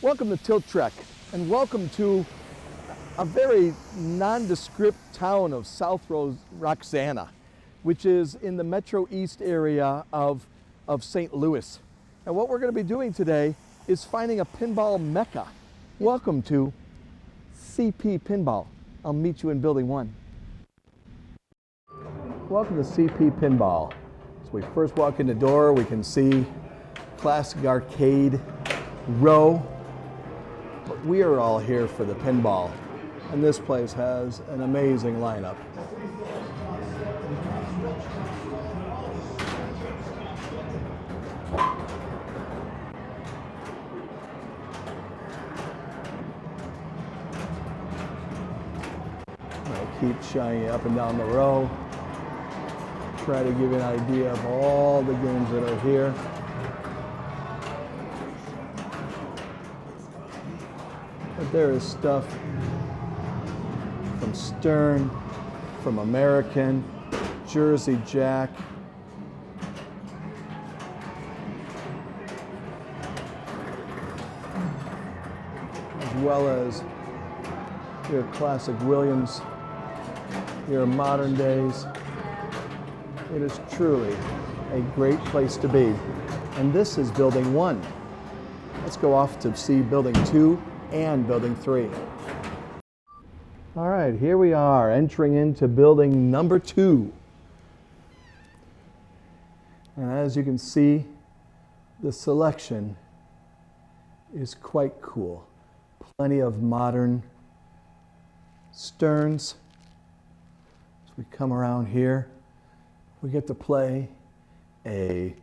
Welcome to TiltTrek, and welcome to a very nondescript town of South Roxana, which is in the Metro East area of St. Louis. And what we're going to be doing today is finding a pinball mecca. Welcome to CP Pinball. I'll meet you in Building 1. Welcome to CP Pinball. As we first walk in the door, we can see classic arcade row. But we are all here for the pinball, and this place has an amazing lineup. I'll keep shining up and down the row. Try to give you an idea of all the games that are here. But there is stuff from Stern, from American, Jersey Jack, as well as your classic Williams, your modern days. It is truly a great place to be. And this is Building 1. Let's go off to see Building 2 and Building 3. All right, here we are entering into Building number 2. And as you can see, the selection is quite cool. Plenty of modern Sterns. As we come around here, we get to play a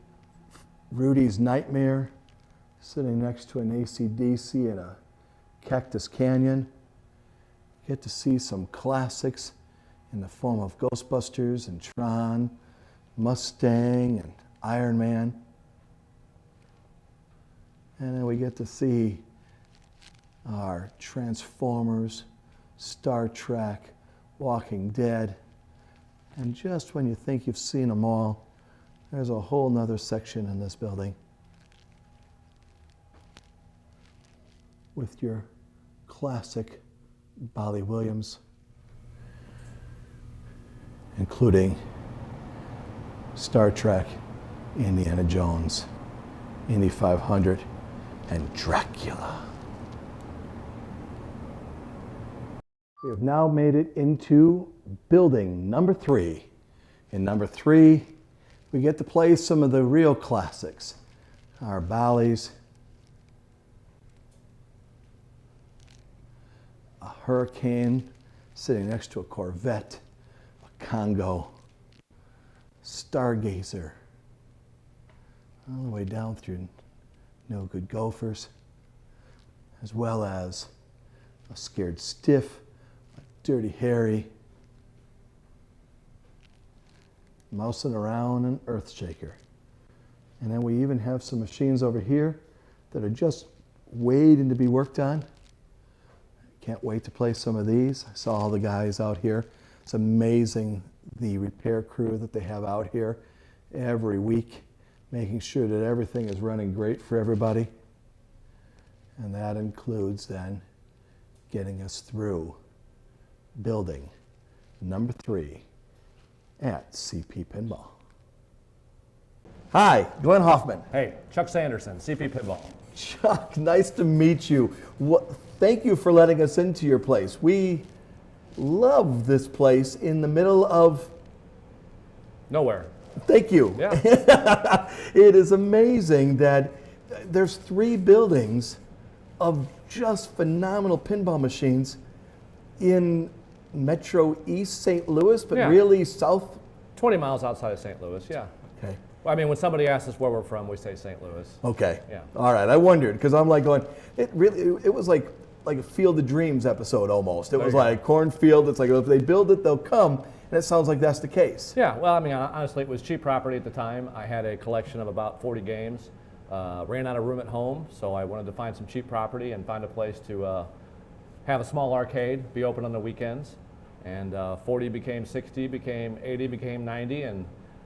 Rudy's Nightmare sitting next to an AC/DC and a Cactus Canyon. Get to see some classics in the form of Ghostbusters and Tron, Mustang and Iron Man. And then we get to see our Transformers, Star Trek, Walking Dead. And just when you think you've seen them all, there's a whole nother section in this building with your classic Bally Williams, including Star Trek, Indiana Jones, Indy 500, and Dracula. We have now made it into Building number 3. In number 3, we get to play some of the real classics. Our Bally's, a Hurricane sitting next to a Corvette, a Congo, Stargazer, all the way down through No Good Gophers, as well as a Scared Stiff, a Dirty Harry, Mousing Around, and Earthshaker. And then we even have some machines over here that are just waiting to be worked on. Can't wait to play some of these. I saw all the guys out here. It's amazing the repair crew that they have out here every week, making sure that everything is running great for everybody. And that includes then getting us through Building number 3 at CP Pinball. Hi, Glenn Hoffman. Hey, Chuck Sanderson, CP Pinball. Chuck, nice to meet you. Thank you for letting us into your place. We love this place in the middle of Nowhere. Thank you. Yeah. It is amazing that there's 3 buildings of just phenomenal pinball machines in Metro East St. Louis, but Yeah. really south. 20 miles outside of St. Louis, yeah. Okay. Well, I mean, when somebody asks us where we're from, we say St. Louis. Okay. Yeah. All right. I wondered because I'm like going. It was like a Field of Dreams episode almost. It was like cornfield. It's like if they build it, they'll come, and it sounds like that's the case. Yeah, well, I mean, honestly, it was cheap property at the time. I had a collection of about 40 games. Ran out of room at home, so I wanted to find some cheap property and find a place to have a small arcade, be open on the weekends. And 40 became 60, became 80, became 90, and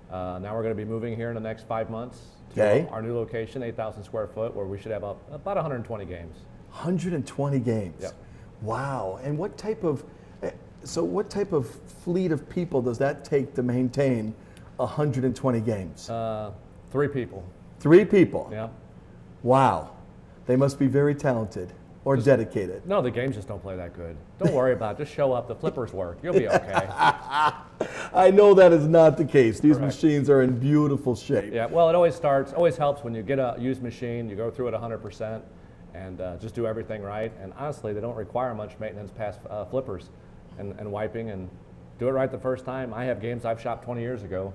now we're going to be moving here in the next 5 months to our new location, 8,000 square foot, where we should have about 120 games. 120 games. Yep. Wow. And what type of fleet of people does that take to maintain 120 games? 3 people. 3 people. Yeah. Wow. They must be very talented or dedicated. No, the games just don't play that good. Don't worry about it. Just show up. The flippers work. You'll be okay. I know that is not the case. These Correct. machines are in beautiful shape. Yeah, well, it always helps when you get a used machine, you go through it 100% and just do everything right. And honestly, they don't require much maintenance past flippers and wiping, and do it right the first time. I have games I've shopped 20 years ago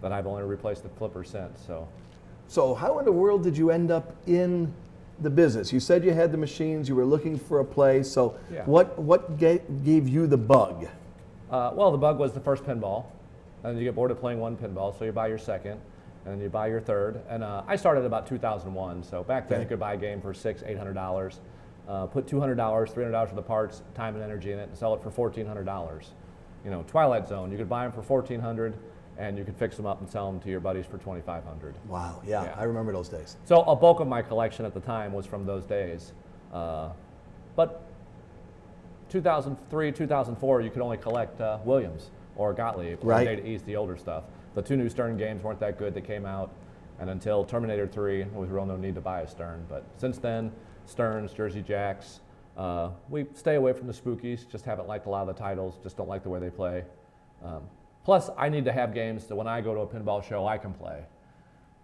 that I've only replaced the flippers since. So how in the world did you end up in the business? You said you had the machines, you were looking for a place. So Yeah. what gave you the bug? Well, the bug was the first pinball, and you get bored of playing one pinball, so you buy your second, and then you buy your third. And I started about 2001, so back then Okay. you could buy a game for $600, $800, put $200, $300 for the parts, time and energy in it, and sell it for $1,400. You know, Twilight Zone, you could buy them for $1,400, and you could fix them up and sell them to your buddies for $2,500. Wow, yeah, Yeah. I remember those days. So a bulk of my collection at the time was from those days. But 2003, 2004, you could only collect Williams or Gottlieb, or Right. Data East, the older stuff. The 2 new Stern games weren't that good that came out, and until Terminator 3, there was real no need to buy a Stern. But since then, Sterns, Jersey Jacks, we stay away from the spookies, just haven't liked a lot of the titles, just don't like the way they play. Plus, I need to have games that when I go to a pinball show, I can play.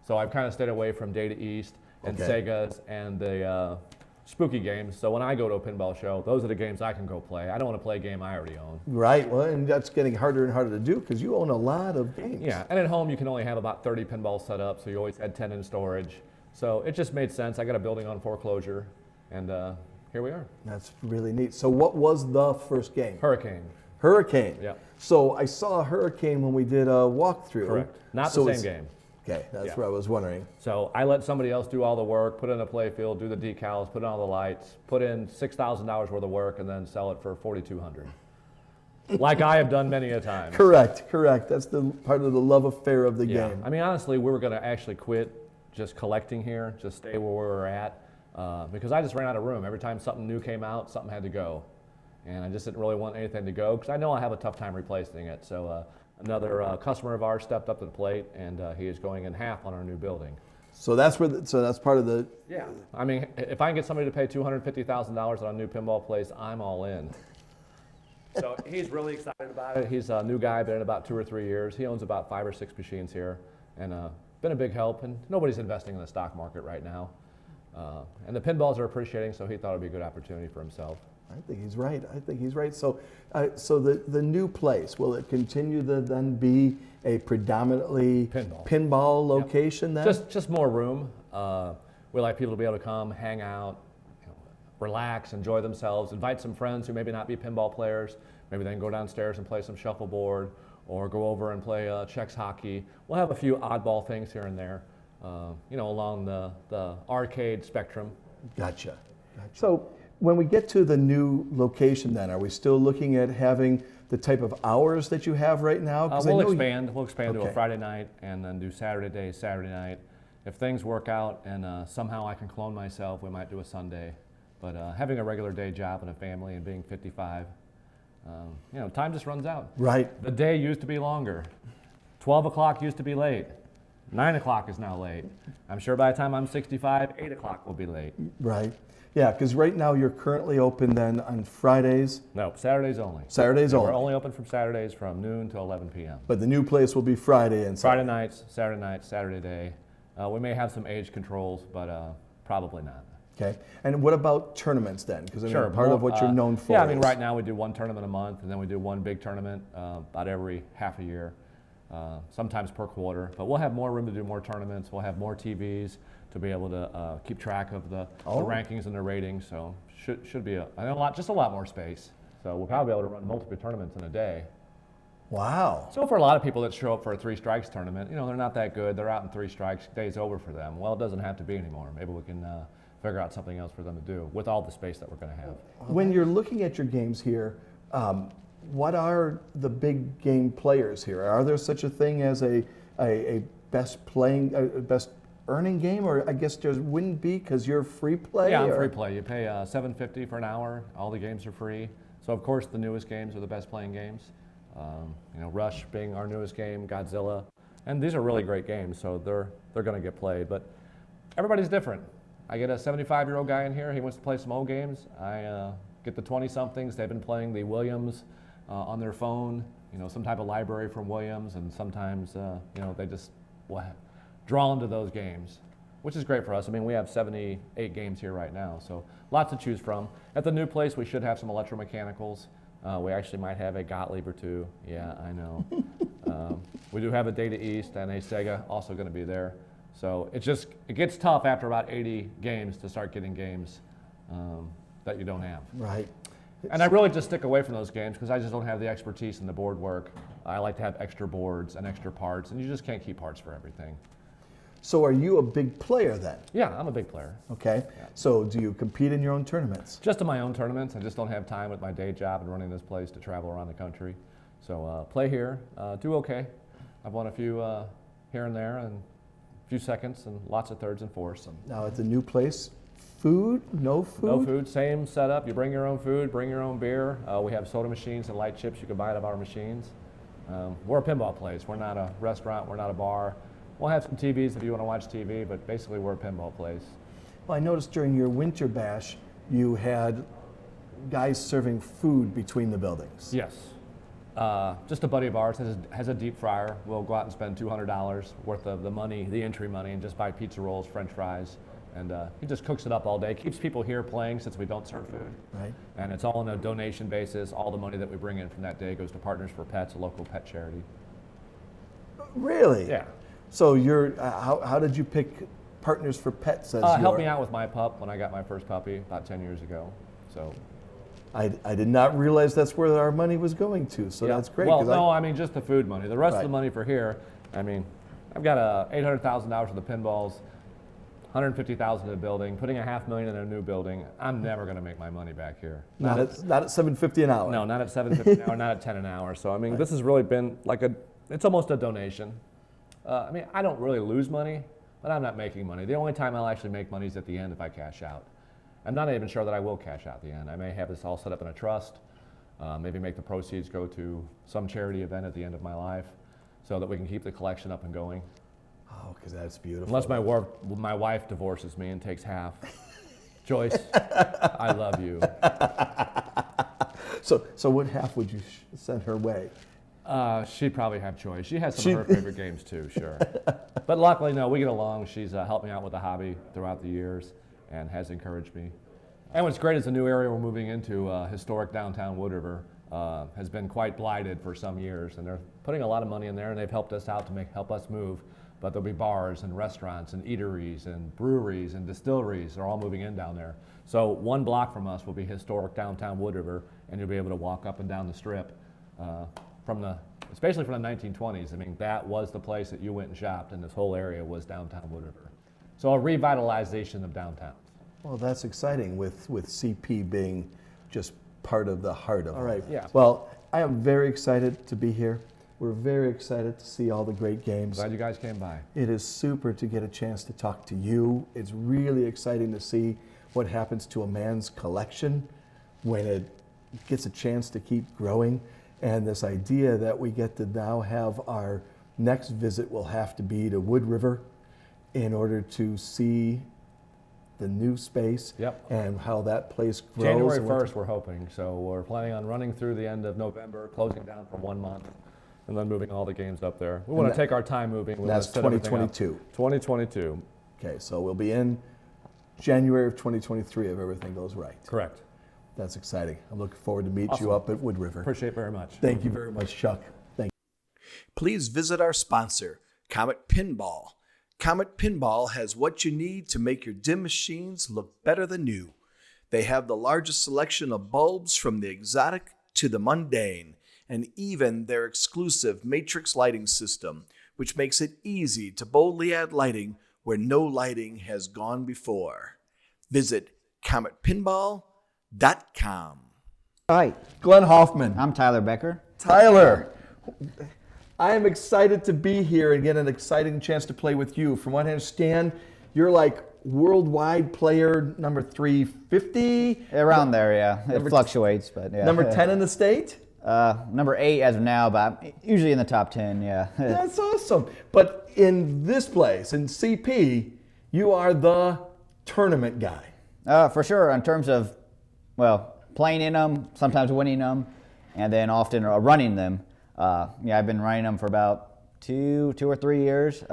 So I've kind of stayed away from Data East and Okay. Sega's and the spooky games. So when I go to a pinball show, those are the games I can go play. I don't want to play a game I already own. Right, well, and that's getting harder and harder to do because you own a lot of games. Yeah, and at home you can only have about 30 pinballs set up, so you always had 10 in storage. So it just made sense. I got a building on foreclosure, and here we are. That's really neat. So what was the first game? Hurricane. Hurricane. Yeah. So I saw Hurricane when we did a walkthrough. Correct. Not So the it's- same game. Okay, that's Yeah. what I was wondering. So I let somebody else do all the work, put in a play field, do the decals, put in all the lights, put in $6,000 worth of work, and then sell it for $4,200. Like I have done many a time. Correct. That's the part of the love affair of the Yeah. game. I mean, honestly, we were going to actually quit just collecting here, just stay where we were at, because I just ran out of room. Every time something new came out, something had to go. And I just didn't really want anything to go because I know I have a tough time replacing it. So another customer of ours stepped up to the plate, and he is going in half on our new building. So that's where. So that's part of the. Yeah. I mean, if I can get somebody to pay $250,000 on a new pinball place, I'm all in. So he's really excited about it. He's a new guy, been in about 2 or 3 years. He owns about 5 or 6 machines here, and been a big help. And nobody's investing in the stock market right now. And the pinballs are appreciating, so he thought it'd be a good opportunity for himself. I think he's right. So, so the new place, will it continue to then be a predominantly pinball location then? Just more room. We like people to be able to come, hang out, relax, enjoy themselves, invite some friends who maybe not be pinball players. Maybe they can go downstairs and play some shuffleboard or go over and play Czechs hockey. We'll have a few oddball things here and there, along the arcade spectrum. Gotcha. So when we get to the new location then, are we still looking at having the type of hours that you have right now? 'Cause I We'll know expand. We'll expand to Okay. a Friday night and then do Saturday day, Saturday night. If things work out and somehow I can clone myself, we might do a Sunday. But having a regular day job and a family and being 55, time just runs out. Right. The day used to be longer. 12 o'clock used to be late. 9 o'clock is now late. I'm sure by the time I'm 65, 8 o'clock will be late. Right. Yeah, because right now you're currently open then on Fridays, No, Saturdays only. Saturdays Yeah, only. We're only open from Saturdays from noon to 11 p.m. But the new place will be Friday and Friday Saturday. nights, Saturday day. We may have some age controls, but probably not. Okay. And what about tournaments then? Because I mean, Sure. part of what you're known for. Yeah, I mean, is- right now we do one tournament a month, and then we do one big tournament about every half a year, sometimes per quarter. But we'll have more room to do more tournaments. We'll have more TVs to be able to keep track of the rankings and the ratings. So should be a lot more space. So we'll probably be able to run multiple tournaments in a day. Wow. So for a lot of people that show up for a 3 strikes tournament, they're not that good. They're out in 3 strikes. Day's over for them. Well, it doesn't have to be anymore. Maybe we can figure out something else for them to do with all the space that we're going to have. When you're looking at your games here, what are the big game players here? Are there such a thing as a best earning game, or I guess there wouldn't be because you're free play? Yeah, I'm or? free play. You pay $7.50 for an hour. All the games are free. So of course the newest games are the best playing games. Rush being our newest game, Godzilla, and these are really great games. So they're going to get played. But everybody's different. I get a 75-year-old guy in here. He wants to play some old games. I get the 20-somethings. They've been playing the Williams on their phone. Some type of library from Williams, and sometimes they just draw into those games, which is great for us. I mean, we have 78 games here right now, so lots to choose from. At the new place, we should have some electromechanicals. We actually might have a Gottlieb or two. Yeah, I know. We do have a Data East and a Sega also going to be there. So it gets tough after about 80 games to start getting games that you don't have. Right. And I really just stick away from those games because I just don't have the expertise in the board work. I like to have extra boards and extra parts, and you just can't keep parts for everything. So are you a big player then? Yeah, I'm a big player. Okay. Yeah. So do you compete in your own tournaments? Just in my own tournaments. I just don't have time with my day job and running this place to travel around the country. So play here, do okay. I've won a few here and there, and a few seconds, and lots of thirds and fourths. Now at the new place, food? No food? No food, same setup. You bring your own food, bring your own beer. We have soda machines and light chips you can buy out of our machines. We're a pinball place. We're not a restaurant. We're not a bar. We'll have some TVs if you want to watch TV, but basically we're a pinball place. Well, I noticed during your winter bash, you had guys serving food between the buildings. Yes. Just a buddy of ours has a deep fryer. We'll go out and spend $200 worth of the money, the entry money, and just buy pizza rolls, French fries. And he just cooks it up all day, keeps people here playing since we don't serve food. Right. And it's all on a donation basis. All the money that we bring in from that day goes to Partners for Pets, a local pet charity. Really? Yeah. So you're, how did you pick Partners for Pets as Helped me out with my pup when I got my first puppy about 10 years ago. So. I did not realize that's where our money was going to, so Yeah. that's great. Well, no, I mean just the food money. The rest of Right. the money for here, I mean, I've got $800,000 for the pinballs, $150,000 in the building, putting $500,000 in a new building. I'm never going to make my money back here. Not at $7.50 an hour. No, not at $7.50 an hour, not at $10 an hour. So I mean, this has really been like it's almost a donation. I mean, I don't really lose money, but I'm not making money. The only time I'll actually make money is at the end if I cash out. I'm not even sure that I will cash out at the end. I may have this all set up in a trust, maybe make the proceeds go to some charity event at the end of my life so that we can keep the collection up and going. Oh, because that's beautiful. Unless my wife divorces me and takes half. Joyce, I love you. So what half would you send her way? She'd probably have choice. She has some of her favorite games too, sure. But luckily, no, we get along. She's helped me out with the hobby throughout the years and has encouraged me. And what's great is the new area we're moving into, historic downtown Wood River, has been quite blighted for some years, and they're putting a lot of money in there, and they've helped us out to help us move. But there'll be bars and restaurants and eateries and breweries and distilleries. They're all moving in down there. So 1 block from us will be historic downtown Wood River, and you'll be able to walk up and down the strip especially from the 1920s. I mean, that was the place that you went and shopped, and this whole area was downtown Wood River. So a revitalization of downtown. Well, that's exciting with CP being just part of the heart of it. All right. Yeah. Well, I am very excited to be here. We're very excited to see all the great games. Glad you guys came by. It is super to get a chance to talk to you. It's really exciting to see what happens to a man's collection when it gets a chance to keep growing. And this idea that we get to now have our next visit will have to be to Wood River in order to see the new space. Yep. And how that place grows. January and what 1st, we're hoping. So we're planning on running through the end of November, closing down for 1 month, and then moving all the games up there. We want to take our time moving. We that's want to set everything up. 2022. 2022. Okay, so we'll be in January of 2023 if everything goes right. Correct. That's exciting. I'm looking forward to meet Awesome. you up at Wood River. Appreciate it very much. Thank you very much, Chuck. Thank you. Please visit our sponsor, Comet Pinball. Comet Pinball has what you need to make your dim machines look better than new. They have the largest selection of bulbs from the exotic to the mundane, and even their exclusive matrix lighting system, which makes it easy to boldly add lighting where no lighting has gone before. Visit CometPinball.com. Hi, Glenn Hoffman. I'm Tyler Becker. Tyler, I am excited to be here and get an exciting chance to play with you. From what I understand, you're like worldwide player number 350? Around there, yeah. It fluctuates, but yeah. Number 10 in the state? Number 8 as of now, but I'm usually in the top 10, yeah. That's awesome. But in this place, in CP, you are the tournament guy. For sure, in terms of, well, playing in them, sometimes winning them, and then often running them. Yeah, I've been running them for about two or 3 years,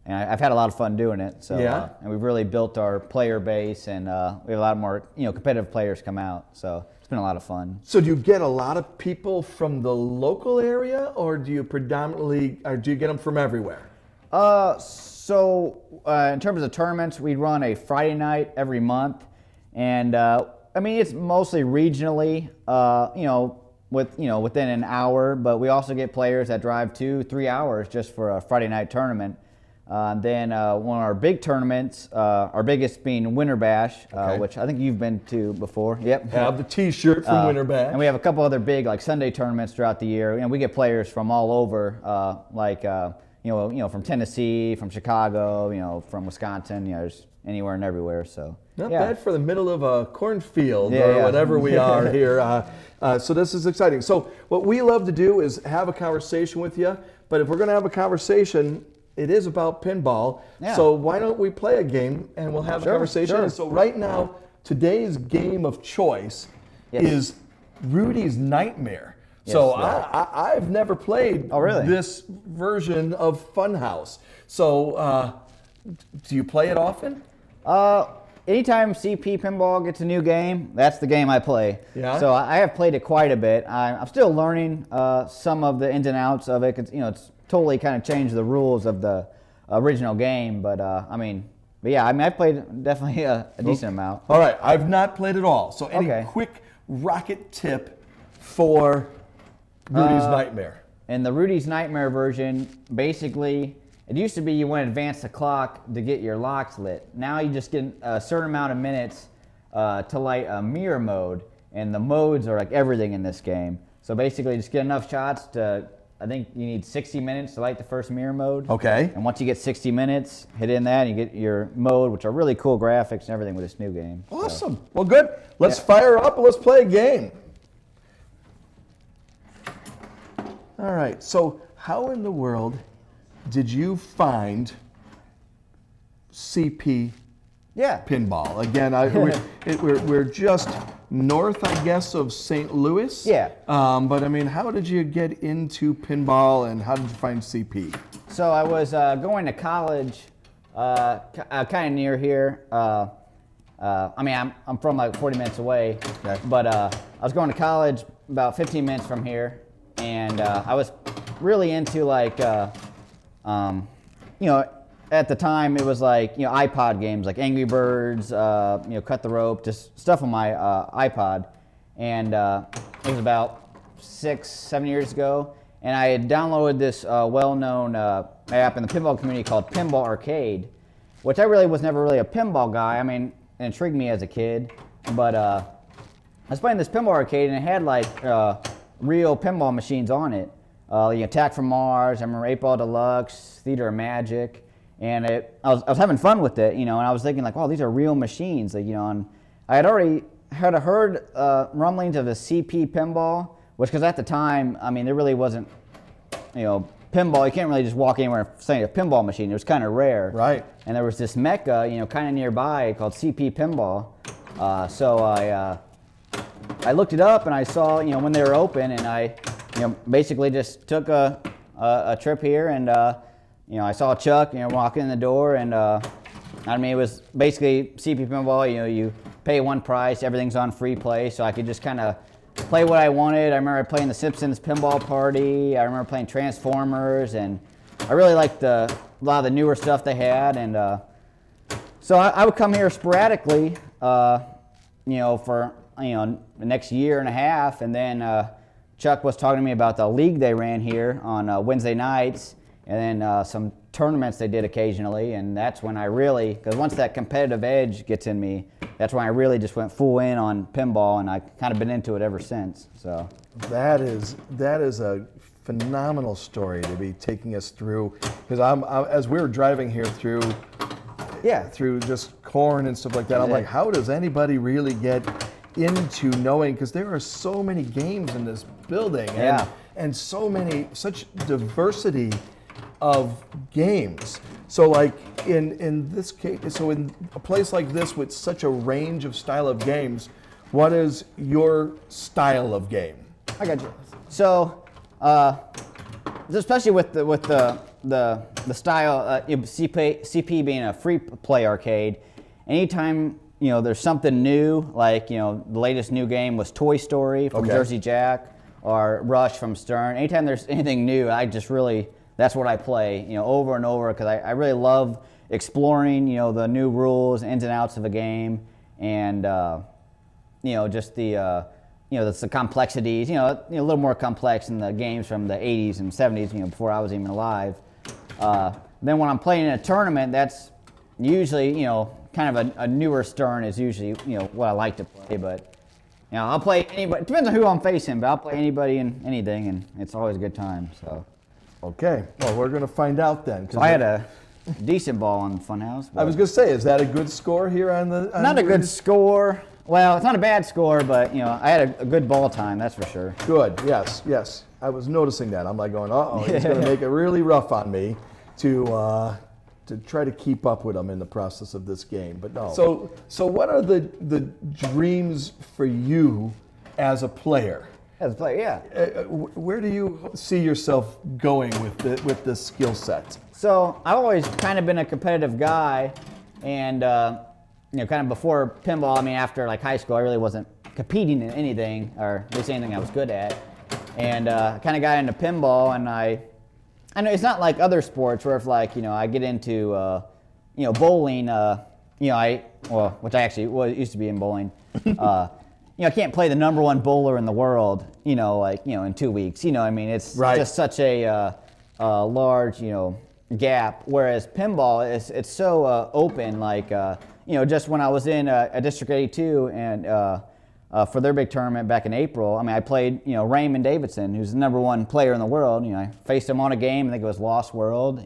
and I've had a lot of fun doing it. So, yeah. And we've really built our player base, and we have a lot more, competitive players come out. So it's been a lot of fun. So do you get a lot of people from the local area, or do you do you get them from everywhere? So in terms of tournaments, we run a Friday night every month, and it's mostly regionally, within an hour. But we also get players that drive 2-3 hours just for a Friday night tournament. Then one of our big tournaments, our biggest being Winter Bash, which I think you've been to before. Yep. Have the T-shirt from Winter Bash. And we have a couple other big Sunday tournaments throughout the year. And we get players from all over, from Tennessee, from Chicago, from Wisconsin, just anywhere and everywhere. So not bad for the middle of a cornfield or whatever we are here. So this is exciting. So what we love to do is have a conversation with you. But if we're going to have a conversation, it is about pinball. Yeah. So why don't we play a game and we'll have a conversation. Sure. So right now, today's game of choice is Rudy's Nightmare. Yes, so I've never played this version of Funhouse. So do you play it often? Anytime CP Pinball gets a new game, that's the game I play. Yeah. So I have played it quite a bit. I'm still learning some of the ins and outs of it. It's totally kind of changed the rules of the original game. But I've played definitely a decent amount. All right, I've not played it all. So any quick rocket tip for Rudy's Nightmare? In the Rudy's Nightmare version, basically, it used to be you went advance the clock to get your locks lit. Now you just get a certain amount of minutes to light a mirror mode, and the modes are like everything in this game. So basically, just get enough shots to, I think you need 60 minutes to light the first mirror mode. Okay. And once you get 60 minutes, hit in that, and you get your mode, which are really cool graphics and everything with this new game. Awesome. So. Well, good. Let's fire up and let's play a game. All right. So how in the world did you find CP Pinball? Again, we're just north, I guess, of St. Louis. Yeah. But how did you get into pinball, and how did you find CP? So I was going to college, kind of near here. I'm from like 40 minutes away, but I was going to college about 15 minutes from here, and I was really into at the time it was iPod games like Angry Birds, Cut the Rope, just stuff on my iPod. And it was about 6-7 years ago, and I had downloaded this well-known app in the pinball community called Pinball Arcade, which I really was never really a pinball guy. It intrigued me as a kid, but I was playing this Pinball Arcade, and it had real pinball machines on it. Attack from Mars, I remember 8-Ball Deluxe, Theater of Magic. And I was having fun with it, and I was thinking oh, these are real machines, and I had already heard rumblings of the CP Pinball, which, because at the time, there really wasn't, pinball. You can't really just walk anywhere and say a pinball machine. It was kind of rare. Right. And there was this mecca, kind of nearby called CP Pinball. So I looked it up and I saw, when they were open, and I, basically just took a trip here, and I saw Chuck, walking in the door, and it was basically CP Pinball. You pay one price, everything's on free play, so I could just kind of play what I wanted. I remember playing the Simpsons Pinball Party. I remember playing Transformers, and I really liked a lot of the newer stuff they had. And so I would come here sporadically, for the next year and a half, and then Chuck was talking to me about the league they ran here on Wednesday nights. And then some tournaments they did occasionally, and that's when I really, because once that competitive edge gets in me, that's when I really just went full in on pinball, and I kind of been into it ever since. So that is a phenomenal story to be taking us through, because as we were driving here through just corn and stuff like that, I'm like, how does anybody really get into knowing, because there are so many games in this building and such diversity of games. So like in this case, so in a place like this with such a range of style of games, what is your style of game? I got you. So, especially with the style, CP being a free play arcade, anytime there's something new, like the latest new game was Toy Story from Jersey Jack or Rush from Stern. Anytime there's anything new, that's what I play over and over, because I really love exploring the new rules, ins and outs of a game, and just the the complexities, a little more complex than the games from the 80s and 70s, before I was even alive. Then when I'm playing in a tournament, that's usually, kind of a newer Stern is usually, what I like to play. But, I'll play anybody. It depends on who I'm facing, but I'll play anybody and anything, and it's always a good time. So. Okay. Well, we're going to find out then. So I had a decent ball on the Funhouse. I was going to say, is that a good score here on the? Not a good score. Well, it's not a bad score, but I had a good ball time, that's for sure. Good. Yes. I was noticing that. I'm like going, he's going to make it really rough on me to try to keep up with him in the process of this game. But no. So what are the dreams for you as a player? As a player, yeah. Where do you see yourself going with this skill set? So I've always kind of been a competitive guy, and kind of before pinball, after like high school, I really wasn't competing in anything, or at least anything I was good at, and kind of got into pinball. And I know it's not like other sports where if I get into bowling, which I actually used to be in bowling. I can't play the #1 bowler in the world, in 2 weeks. It's just such a large, gap. Whereas pinball it's so open. Just when I was in a District 82 and for their big tournament back in April, I played, Raymond Davidson, who's the #1 player in the world. I faced him on a game. I think it was Lost World.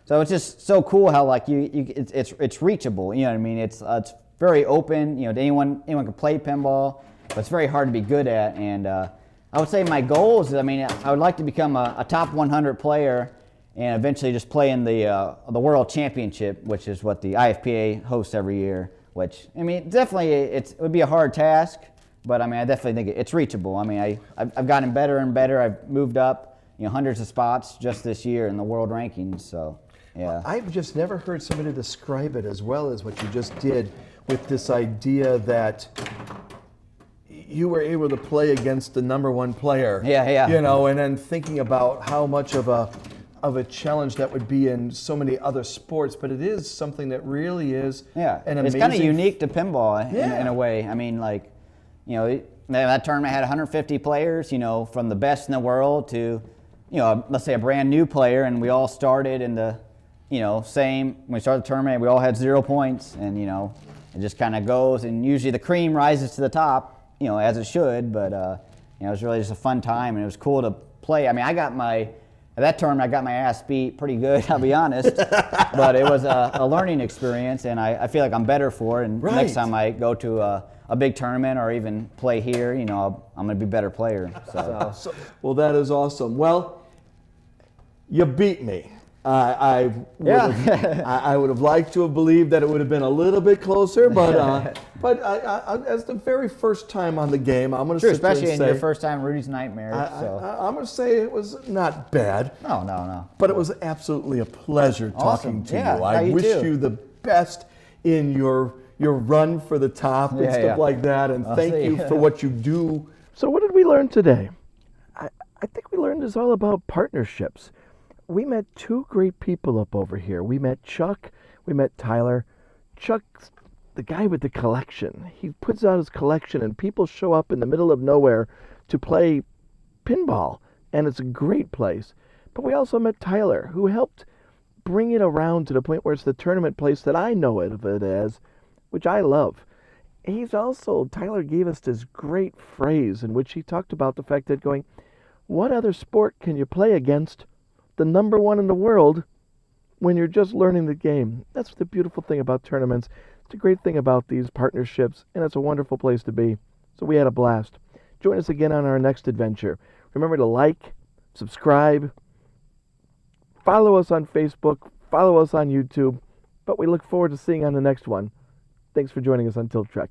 So it's just so cool how it's reachable. It's very open. Anyone can play pinball, but it's very hard to be good at. And I would say my goals is, I would like to become a top 100 player and eventually just play in the World Championship, which is what the IFPA hosts every year. Which definitely it would be a hard task, but I definitely think it's reachable. I've gotten better and better. I've moved up hundreds of spots just this year in the world rankings. So yeah, I've just never heard somebody describe it as well as what you just did, with this idea that you were able to play against the #1 player. Yeah. And then thinking about how much of a challenge that would be in so many other sports, but it is something that really is an amazing. It's kind of unique to pinball in a way. That tournament had 150 players, from the best in the world to, let's say a brand new player, and we all started in the, when we started the tournament, we all had 0 points, and it just kind of goes, and usually the cream rises to the top, as it should. But it was really just a fun time, and it was cool to play. At that tournament, I got my ass beat pretty good, I'll be honest. But it was a learning experience, and I feel like I'm better for it. And next time I go to a big tournament or even play here, I'm going to be a better player. So. Well, that is awesome. Well, you beat me. I would have liked to have believed that it would have been a little bit closer, but as the very first time on the game, I'm going to especially in your first time Rudy's Nightmare. I'm going to say it was not bad. No. But it was absolutely a pleasure talking to you. I you wish too. you the best in your run for the top and stuff like that, and thank you for what you do. So what did we learn today? I think we learned it's all about partnerships. We met two great people up over here. We met Chuck, we met Tyler. Chuck's the guy with the collection. He puts out his collection and people show up in the middle of nowhere to play pinball, and it's a great place. But we also met Tyler, who helped bring it around to the point where it's the tournament place that I know it as, which I love. Tyler gave us this great phrase in which he talked about the fact that what other sport can you play against the number one in the world when you're just learning the game? That's the beautiful thing about tournaments. It's a great thing about these partnerships, and it's a wonderful place to be. So we had a blast. Join us again on our next adventure. Remember to like, subscribe, follow us on Facebook, follow us on YouTube, but we look forward to seeing you on the next one. Thanks for joining us on TiltTrek.